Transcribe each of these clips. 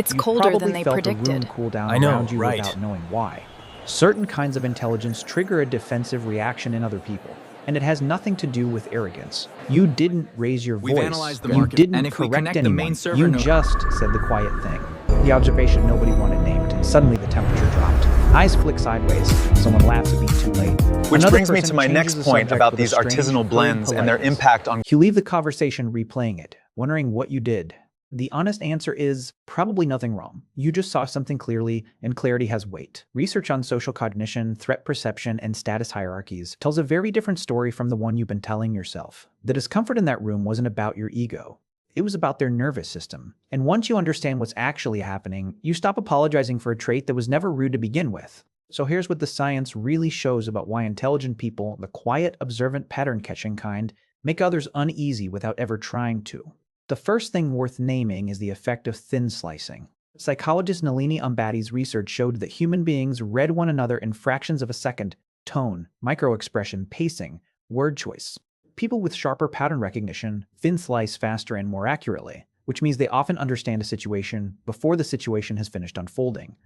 It's You've colder than probably they felt the room predicted. cool down I know, around you right. without knowing why. Certain kinds of intelligence trigger a defensive reaction in other people, and it has nothing to do with arrogance. You didn't raise your We've voice. analyzed the You market, didn't and if we correct connect the anyone. main server You node- just said the quiet thing. The observation nobody wanted named, and suddenly the temperature dropped. Eyes flick sideways. Someone laughs a beat too late. Which Another brings me person to my changes next the point subject about with a these strange, artisanal hurried blends and their politeness. impact on. You leave the conversation replaying it, wondering what you did. The honest answer is probably nothing wrong. You just saw something clearly, and clarity has weight. Research on social cognition, threat perception, and status hierarchies tells a very different story from the one you've been telling yourself. The discomfort in that room wasn't about your ego. It was about their nervous system. And once you understand what's actually happening, you stop apologizing for a trait that was never rude to begin with. So here's what the science really shows about why intelligent people, the quiet, observant, pattern-catching kind, make others uneasy without ever trying to. The first thing worth naming is the effect of thin slicing. Psychologist Nalini Ambati's research showed that human beings read one another in fractions of a second: tone, microexpression, pacing, word choice. People with sharper pattern recognition thin slice faster and more accurately, which means they often understand a situation before the situation has finished unfolding.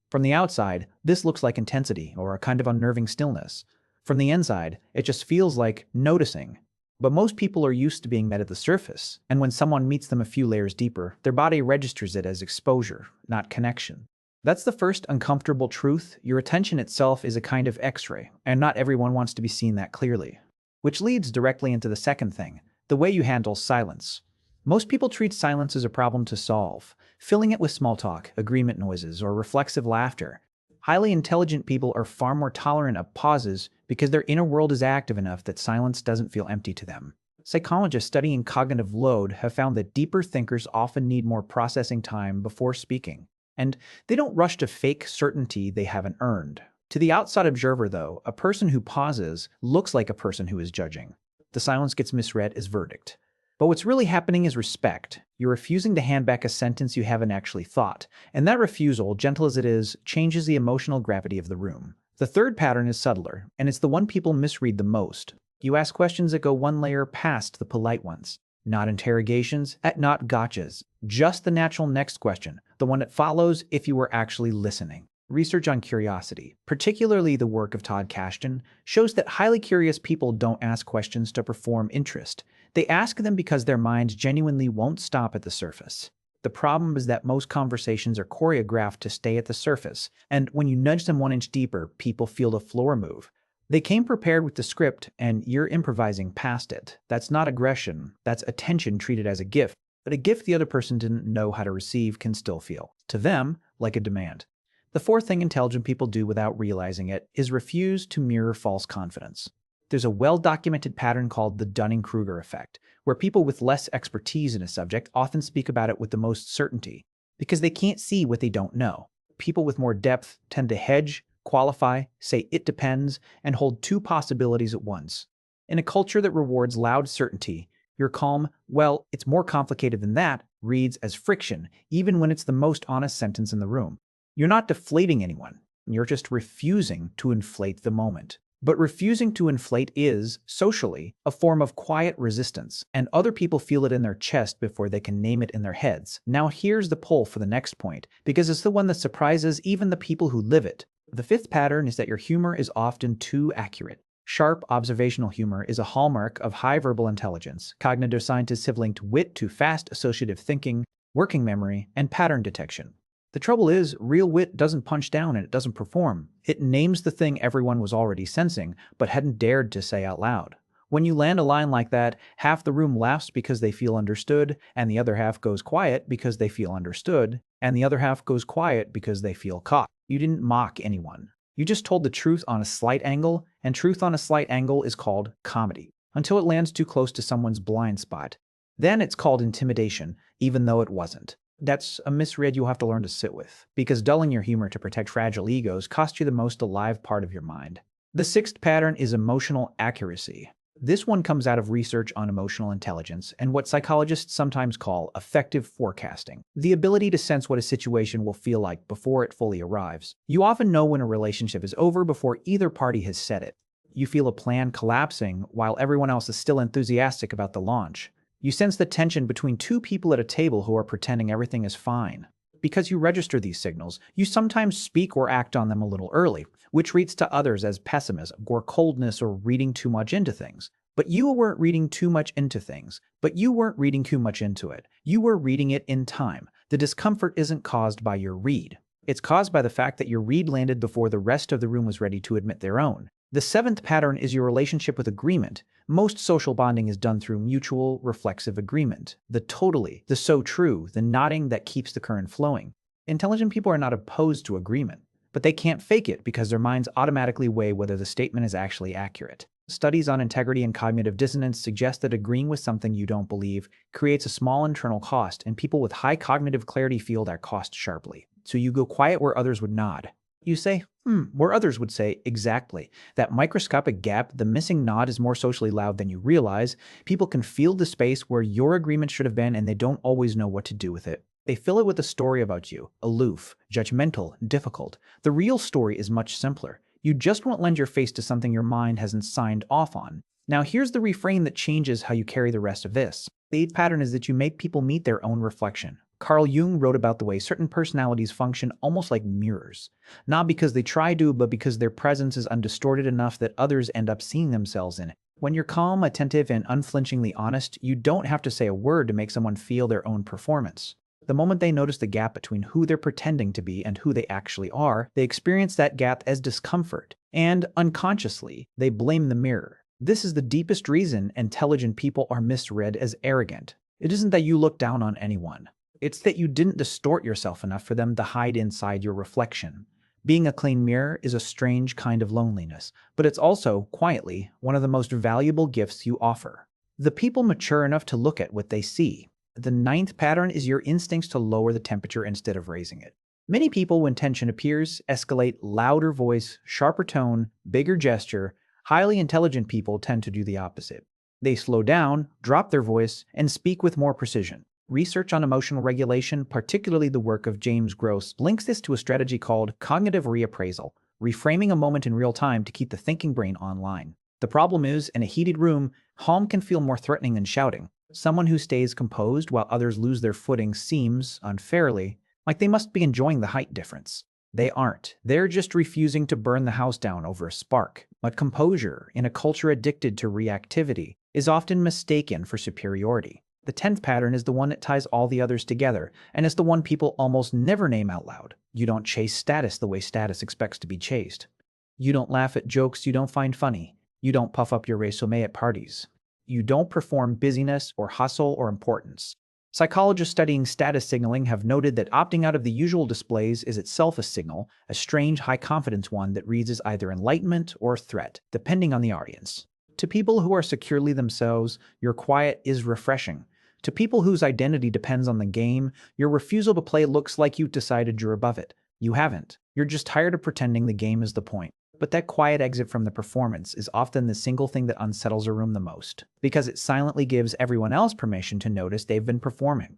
From the outside, this looks like intensity or a kind of unnerving stillness. From the inside, it just feels like noticing. But most people are used to being met at the surface, and when someone meets them a few layers deeper, their body registers it as exposure, not connection. That's the first uncomfortable truth. Your attention itself is a kind of X-ray, and not everyone wants to be seen that clearly. Which leads directly into the second thing, the way you handle silence. Most people treat silence as a problem to solve, filling it with small talk, agreement noises, or reflexive laughter. Highly intelligent people are far more tolerant of pauses because their inner world is active enough that silence doesn't feel empty to them. Psychologists studying cognitive load have found that deeper thinkers often need more processing time before speaking, and they don't rush to fake certainty they haven't earned. To the outside observer, though, a person who pauses looks like a person who is judging. The silence gets misread as verdict. But what's really happening is respect. You're refusing to hand back a sentence you haven't actually thought, and that refusal, gentle as it is, changes the emotional gravity of the room. The third pattern is subtler, and it's the one people misread the most. You ask questions that go one layer past the polite ones. Not interrogations, not gotchas, just the natural next question, the one that follows if you were actually listening. Research on curiosity, particularly the work of Todd Kashdan, shows that highly curious people don't ask questions to perform interest. They ask them because their minds genuinely won't stop at the surface. The problem is that most conversations are choreographed to stay at the surface, and when you nudge them 1 inch deeper, people feel the floor move. They came prepared with the script, and you're improvising past it. That's not aggression, that's attention treated as a gift. But a gift the other person didn't know how to receive can still feel, to them, like a demand. The fourth thing intelligent people do without realizing it is refuse to mirror false confidence. There's a well-documented pattern called the Dunning-Kruger effect, where people with less expertise in a subject often speak about it with the most certainty, because they can't see what they don't know. People with more depth tend to hedge, qualify, say it depends, and hold two possibilities at once. In a culture that rewards loud certainty, your calm, well, it's more complicated than that, reads as friction, even when it's the most honest sentence in the room. You're not deflating anyone, you're just refusing to inflate the moment. But refusing to inflate is, socially, a form of quiet resistance, and other people feel it in their chest before they can name it in their heads. Now here's the pull for the next point, because it's the one that surprises even the people who live it. The fifth pattern is that your humor is often too accurate. Sharp observational humor is a hallmark of high verbal intelligence. Cognitive scientists have linked wit to fast associative thinking, working memory, and pattern detection. The trouble is, real wit doesn't punch down and it doesn't perform. It names the thing everyone was already sensing, but hadn't dared to say out loud. When you land a line like that, half the room laughs because they feel understood, and the other half goes quiet because they feel understood, and the other half goes quiet because they feel caught. You didn't mock anyone. You just told the truth on a slight angle, and truth on a slight angle is called comedy, until it lands too close to someone's blind spot. Then it's called intimidation, even though it wasn't. That's a misread you'll have to learn to sit with, because dulling your humor to protect fragile egos costs you the most alive part of your mind. The sixth pattern is emotional accuracy. This one comes out of research on emotional intelligence and what psychologists sometimes call affective forecasting, the ability to sense what a situation will feel like before it fully arrives. You often know when a relationship is over before either party has said it. You feel a plan collapsing while everyone else is still enthusiastic about the launch. You sense the tension between two people at a table who are pretending everything is fine. Because you register these signals, you sometimes speak or act on them a little early, which reads to others as pessimism or coldness or reading too much into things. But you weren't reading too much into things. But you weren't reading too much into it. You were reading it in time. The discomfort isn't caused by your read. It's caused by the fact that your read landed before the rest of the room was ready to admit their own. The seventh pattern is your relationship with agreement. Most social bonding is done through mutual, reflexive agreement. The totally, the so true, the nodding that keeps the current flowing. Intelligent people are not opposed to agreement, but they can't fake it because their minds automatically weigh whether the statement is actually accurate. Studies on integrity and cognitive dissonance suggest that agreeing with something you don't believe creates a small internal cost, and people with high cognitive clarity feel that cost sharply. So you go quiet where others would nod. You say, where others would say, exactly. That microscopic gap, the missing nod, is more socially loud than you realize. People can feel the space where your agreement should have been, and they don't always know what to do with it. They fill it with a story about you, aloof, judgmental, difficult. The real story is much simpler. You just won't lend your face to something your mind hasn't signed off on. Now here's the refrain that changes how you carry the rest of this. The eighth pattern is that you make people meet their own reflection. Carl Jung wrote about the way certain personalities function almost like mirrors. Not because they try to, but because their presence is undistorted enough that others end up seeing themselves in it. When you're calm, attentive, and unflinchingly honest, you don't have to say a word to make someone feel their own performance. The moment they notice the gap between who they're pretending to be and who they actually are, they experience that gap as discomfort, and unconsciously, they blame the mirror. This is the deepest reason intelligent people are misread as arrogant. It isn't that you look down on anyone. It's that you didn't distort yourself enough for them to hide inside your reflection. Being a clean mirror is a strange kind of loneliness, but it's also, quietly, one of the most valuable gifts you offer. The people mature enough to look at what they see. The ninth pattern is your instincts to lower the temperature instead of raising it. Many people, when tension appears, escalate louder voice, sharper tone, bigger gesture. Highly intelligent people tend to do the opposite. They slow down, drop their voice, and speak with more precision. Research on emotional regulation, particularly the work of James Gross, links this to a strategy called cognitive reappraisal, reframing a moment in real time to keep the thinking brain online. The problem is, in a heated room, calm can feel more threatening than shouting. Someone who stays composed while others lose their footing seems, unfairly, like they must be enjoying the height difference. They aren't. They're just refusing to burn the house down over a spark. But composure, in a culture addicted to reactivity, is often mistaken for superiority. The 10th pattern is the one that ties all the others together, and it's the one people almost never name out loud. You don't chase status the way status expects to be chased. You don't laugh at jokes you don't find funny. You don't puff up your resume at parties. You don't perform busyness or hustle or importance. Psychologists studying status signaling have noted that opting out of the usual displays is itself a signal, a strange high-confidence one that reads as either enlightenment or threat, depending on the audience. To people who are securely themselves, your quiet is refreshing. To people whose identity depends on the game, your refusal to play looks like you've decided you're above it. You haven't. You're just tired of pretending the game is the point. But that quiet exit from the performance is often the single thing that unsettles a room the most, because it silently gives everyone else permission to notice they've been performing.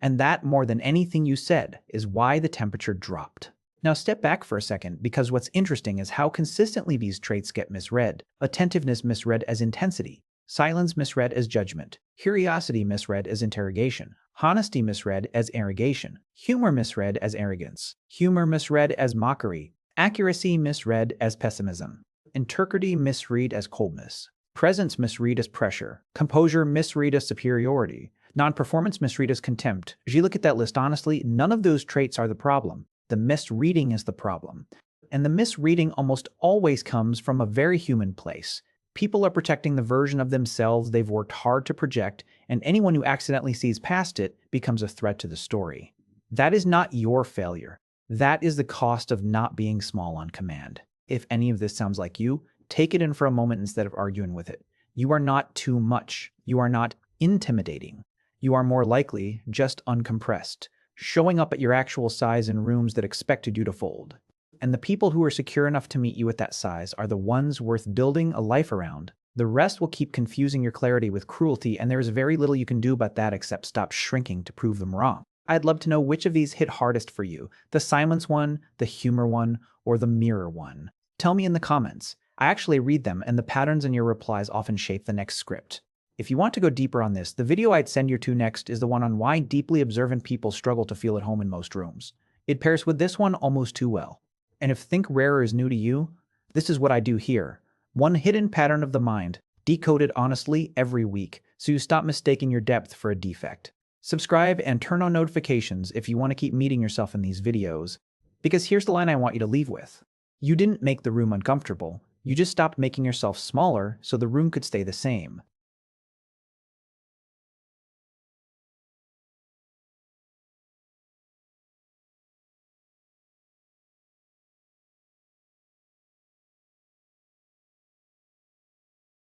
And that, more than anything you said, is why the temperature dropped. Now step back for a second, because what's interesting is how consistently these traits get misread. Attentiveness misread as intensity. Silence misread as judgment. Curiosity misread as interrogation. Honesty misread as arrogation. Humor misread as arrogance. Humor misread as mockery. Accuracy misread as pessimism. Integrity misread as coldness. Presence misread as pressure. Composure misread as superiority. Non-performance misread as contempt. As you look at that list honestly, none of those traits are the problem. The misreading is the problem. And the misreading almost always comes from a very human place. People are protecting the version of themselves they've worked hard to project, and anyone who accidentally sees past it becomes a threat to the story. That is not your failure. That is the cost of not being small on command. If any of this sounds like you, take it in for a moment instead of arguing with it. You are not too much. You are not intimidating. You are more likely just uncompressed, showing up at your actual size in rooms that expected you to fold. And the people who are secure enough to meet you at that size are the ones worth building a life around. The rest will keep confusing your clarity with cruelty, and there is very little you can do about that except stop shrinking to prove them wrong. I'd love to know which of these hit hardest for you, the silence one, the humor one, or the mirror one. Tell me in the comments. I actually read them, and the patterns in your replies often shape the next script. If you want to go deeper on this, the video I'd send you to next is the one on why deeply observant people struggle to feel at home in most rooms. It pairs with this one almost too well. And if think rarer is new to you, this is what I do here. One hidden pattern of the mind, decoded honestly every week, so you stop mistaking your depth for a defect. Subscribe and turn on notifications if you want to keep meeting yourself in these videos. Because here's the line I want you to leave with. You didn't make the room uncomfortable. You just stopped making yourself smaller so the room could stay the same.